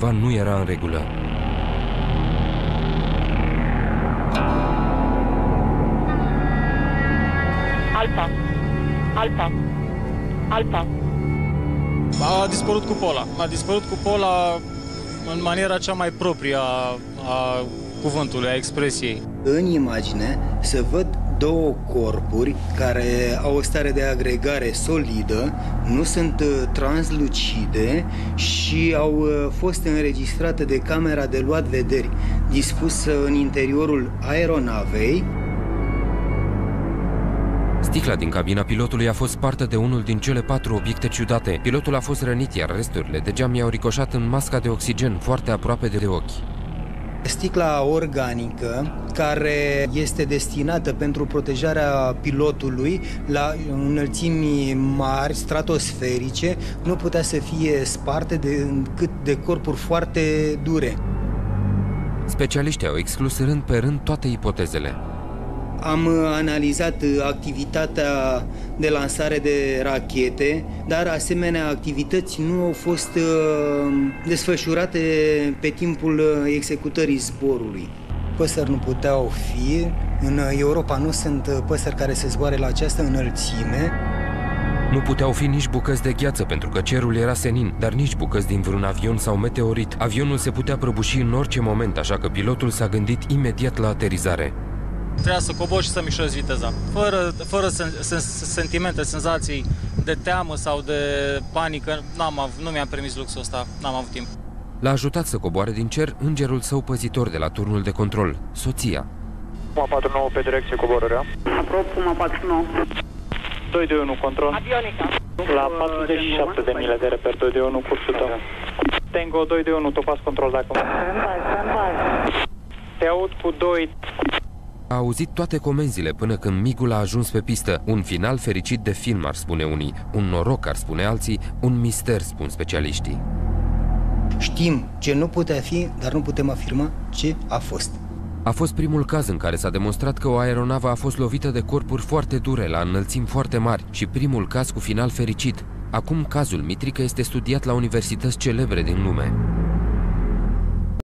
ceva nu era în regulă. Alfa. A dispărut cupola. A dispărut cupola în maniera cea mai proprie a cuvântului, a expresiei. În imagine se văd două corpuri care au o stare de agregare solidă, nu sunt translucide și au fost înregistrate de camera de luat vederi dispusă în interiorul aeronavei. Sticla din cabina pilotului a fost spartă de unul din cele 4 obiecte ciudate. Pilotul a fost rănit, iar resturile de geam i-au ricoșat în masca de oxigen, foarte aproape de ochi. Sticla organică, care este destinată pentru protejarea pilotului la înălțimi mari, stratosferice, nu putea să fie spartă decât de corpuri foarte dure. Specialiștii au exclus rând pe rând toate ipotezele. Am analizat activitatea de lansare de rachete, dar asemenea activități nu au fost desfășurate pe timpul executării zborului. Păsări nu puteau fi. În Europa nu sunt păsări care se zboare la această înălțime. Nu puteau fi nici bucăți de gheață, pentru că cerul era senin, dar nici bucăți din vreun avion sau meteorit. Avionul se putea prăbuși în orice moment, așa că pilotul s-a gândit imediat la aterizare. Trebuia să cobor și să mișorez viteza. Fără sentimente, senzații de teamă sau de panică, nu mi-am permis luxul ăsta, n-am avut timp. L-a ajutat să coboare din cer îngerul său păzitor de la turnul de control, soția. Puma 49 pe direcție coborârea. Apropo, Puma 49. 2 de 1, control. Avionica. La 47 de mile de reper, 2 de 1, cursul tău. Tango 2 de 1, topați control dacă mă. Te aud cu 2. A auzit toate comenzile până când migul a ajuns pe pistă. Un final fericit de film, ar spune unii. Un noroc, ar spune alții. Un mister, spun specialiștii. Știm ce nu putea fi, dar nu putem afirma ce a fost. A fost primul caz în care s-a demonstrat că o aeronavă a fost lovită de corpuri foarte dure, la înălțimi foarte mari, și primul caz cu final fericit. Acum cazul Mitrică este studiat la universități celebre din lume.